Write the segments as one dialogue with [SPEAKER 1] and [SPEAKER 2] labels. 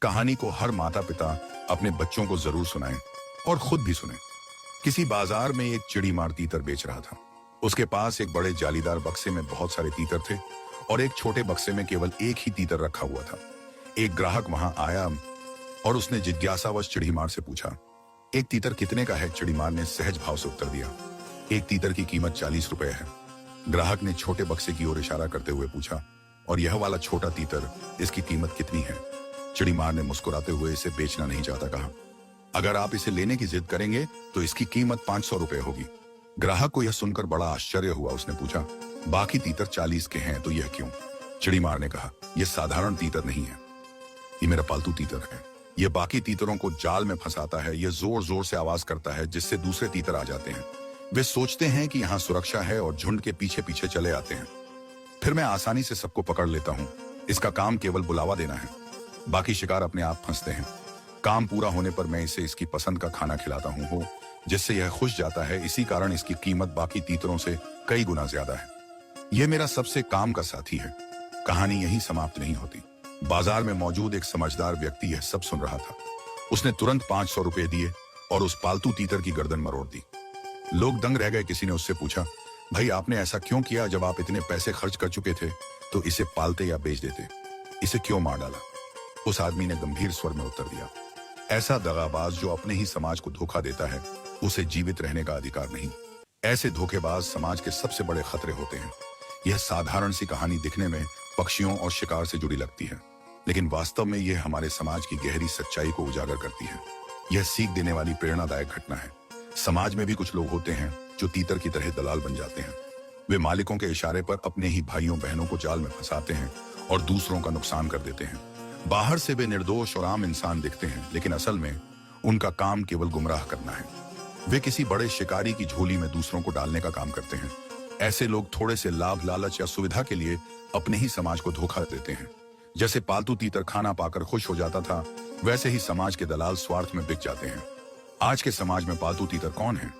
[SPEAKER 1] कहानी को हर माता पिता अपने बच्चों को जरूर सुनाएं और खुद भी सुने। किसी बाजार में एक चिड़ीमार तीतर बेच रहा था। उसके पास एक बड़े जालीदार बक्से में बहुत सारे तीतर थे और एक छोटे बक्से में केवल एक ही तीतर रखा हुआ था। एक ग्राहक वहां आया और उसने जिज्ञासावश चिड़ीमार से पूछा, एक तीतर कितने का है? चिड़ीमार ने सहज भाव से उत्तर दिया, एक तीतर की कीमत 40 रुपए है। ग्राहक ने छोटे बक्से की ओर इशारा करते हुए पूछा, और यह वाला छोटा तीतर, इसकी कीमत कितनी है? चिड़ीमार ने मुस्कुराते हुए इसे बेचना नहीं चाहता कहा, अगर आप इसे लेने की जिद करेंगे तो इसकी कीमत 500 रुपए होगी। ग्राहक को यह सुनकर बड़ा आश्चर्य हुआ। उसने पूछा, बाकी तीतर 40 के हैं तो यह क्यों? चिड़ीमार ने कहा, यह साधारण तीतर नहीं है, ये मेरा पालतू तीतर है। यह बाकी तीतरों को जाल में फंसाता है। यह जोर जोर से आवाज करता है जिससे दूसरे तीतर आ जाते हैं। वे सोचते हैं कि यहाँ सुरक्षा है और झुंड के पीछे पीछे चले आते हैं। फिर मैं आसानी से सबको पकड़ लेता हूँ। इसका काम केवल बुलावा देना है, बाकी शिकार अपने आप फंसते हैं। काम पूरा होने पर मैं इसे इसकी पसंद का खाना खिलाता हूँ जिससे यह खुश जाता है। इसी कारण इसकी कीमत बाकी तीतरों से कई गुना ज्यादा है। यह मेरा सबसे काम का साथी है। कहानी यहीं समाप्त नहीं होती। बाजार में मौजूद एक समझदार व्यक्ति यह सब सुन रहा था। उसने तुरंत 500 रुपए दिए और उस पालतू तीतर की गर्दन मरोड़ दी। लोग दंग रह गए। किसी ने उससे पूछा, भाई आपने ऐसा क्यों किया? जब आप इतने पैसे खर्च कर चुके थे तो इसे पालते या बेच देते, इसे क्यों मार डाला? उस आदमी ने गंभीर स्वर में उत्तर दिया, ऐसा दगाबाज जो अपने ही समाज को धोखा देता है, उसे जीवित रहने का अधिकार नहीं। ऐसे धोखेबाज समाज के सबसे बड़े खतरे होते हैं। यह साधारण सी कहानी दिखने में पक्षियों और शिकार से जुड़ी लगती है, लेकिन वास्तव में यह हमारे समाज की गहरी सच्चाई को उजागर करती है। यह सीख देने वाली प्रेरणादायक घटना है। समाज में भी कुछ लोग होते हैं जो तीतर की तरह दलाल बन जाते हैं। वे मालिकों के इशारे पर अपने ही भाइयों बहनों को जाल में फंसाते हैं और दूसरों का नुकसान कर देते हैं। बाहर से वे निर्दोष और आम इंसान दिखते हैं, लेकिन असल में उनका काम केवल गुमराह करना है। वे किसी बड़े शिकारी की झोली में दूसरों को डालने का काम करते हैं। ऐसे लोग थोड़े से लाभ, लालच या सुविधा के लिए अपने ही समाज को धोखा देते हैं। जैसे पालतू तीतर खाना पाकर खुश हो जाता था, वैसे ही समाज के दलाल स्वार्थ में बिक जाते हैं। आज के समाज में पालतू तीतर कौन है?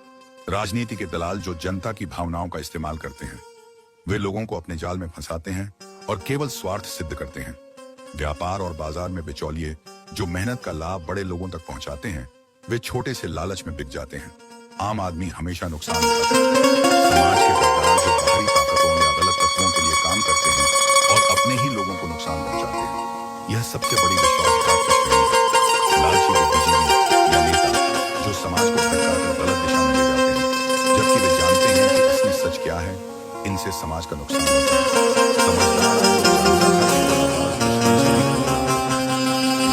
[SPEAKER 1] राजनीति के दलाल जो जनता की भावनाओं का इस्तेमाल करते हैं। वे लोगों को अपने जाल में फंसाते हैं और केवल स्वार्थ सिद्ध करते हैं। व्यापार और बाजार में बिचौलिए जो मेहनत का लाभ बड़े लोगों तक पहुंचाते हैं, वे छोटे से लालच में बिक जाते हैं। आम आदमी हमेशा नुकसान उठाता है। समाज के गद्दार जो बाहरी ताकतों या गलत तत्वों के लिए काम करते हैं और अपने ही लोगों को नुकसान पहुंचाते हैं, यह सबसे बड़ी विश्वासघात की श्रेणी है। लालची बुद्धिजीवी या नेता जो समाज को भटकाकर गलत दिशा में ले जाते हैं, जबकि वे जानते हैं कि असली सच क्या है। इनसे समाज का नुकसान होता है। समझदार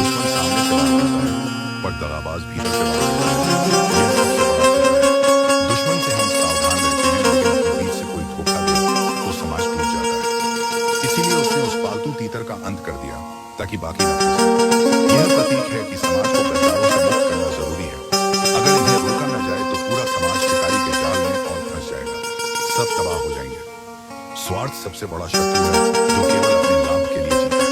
[SPEAKER 1] दुश्मन सामने से वार करता है, पर दगाबाज भीतर से वार करता है। यह सबसे बड़ा खतरा है। दुश्मन से हम सावधान रहते हैं, लेकिन अपने बीच से कोई धोखा दे तो समाज टूट जाता है। इसीलिए उसने उस पालतू तीतर का अंत कर दिया ताकि बाकी न फंसे। यह प्रतीक है कि समाज को गद्दारों से मुक्त करना जरूरी है। अगर इन्हें रोका न जाए तो पूरा समाज शिकारी के जाल में और फंस जाएगा। सब तबाह हो जाएंगे। स्वार्थ सबसे बड़ा शत्रु है जो केवल अपने लाभ के लिए जीता है।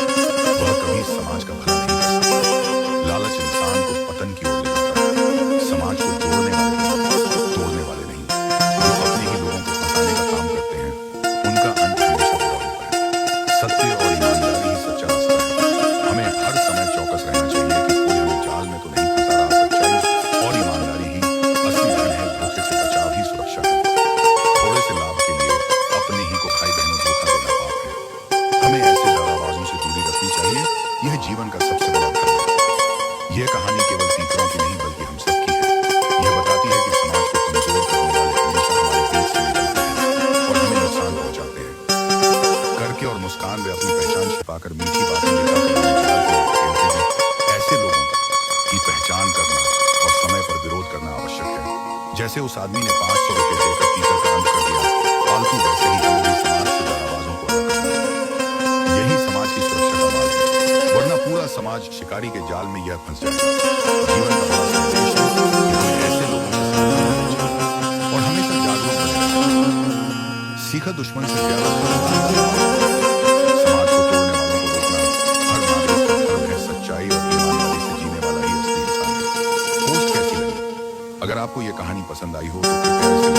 [SPEAKER 1] वह कभी समाज का भला नहीं कर सकता। लालच इंसान को पतन की ओर ले जाता है। समाज को जोड़ने वाले, तोड़ने वाले नहीं। जो अपने ही लोगों को फंसाने का काम करते हैं, उनका अंत हमेशा बुरा होता है। सत्य और ईमानदारी ही सच्चा रास्ता है। हमें हर समय चौकस रहना चाहिए कि कोई हमें जाल में तो नहीं फंसा रहा। सच्चाई और ईमानदारी ही असली धन है। धोखे से बचाव ही सुरक्षा है। थोड़े से लाभ के लिए अपने ही को भाई बहनों धोखा देना पाप है। हमें ऐसे दगाबाजों से दूरी रखनी चाहिए। यह जीवन का सबसे बड़ा धर्म है। यह कहानी केवल तीतरों की नहीं बल्कि हम सबकी है। यह बताती है कि समाज को कमजोर करने वाले हमेशा हमारे बीच से निकलते हैं और हमें नुकसान पहुंचाते हैं। करके और मुस्कान वे अपनी पहचान छिपाकर मीठी बातें दिखाकर हमें जाल की ओर खेलते हैं। ऐसे लोगों की पहचान करना और समय पर विरोध करना आवश्यक है। जैसे उस आदमी ने 500 रुपए देकर तीतर का अंत कर दिया, फालतू वैसे ही हमें भी समाज से दगाबाजों को अलग करना है। यही समाज की सुरक्षा का मार्ग है, वरना पूरा समाज शिकारी के जाल में यह फंस जाएगा। जीवन का बड़ा संदेश है कि हमें ऐसे लोगों से सावधान रहना चाहिए और हमेशा जागरूक रहना चाहिए। सीखा दुश्मन से ज्यादा समाज को तोड़ने वालों को रोकना हर नागरिक का धर्म है। सच्चाई और ईमानदारी से जीने वाला ही असली इंसान है। पोस्ट कैसी लगी? अगर आपको यह कहानी पसंद आई हो तो कृपया इसे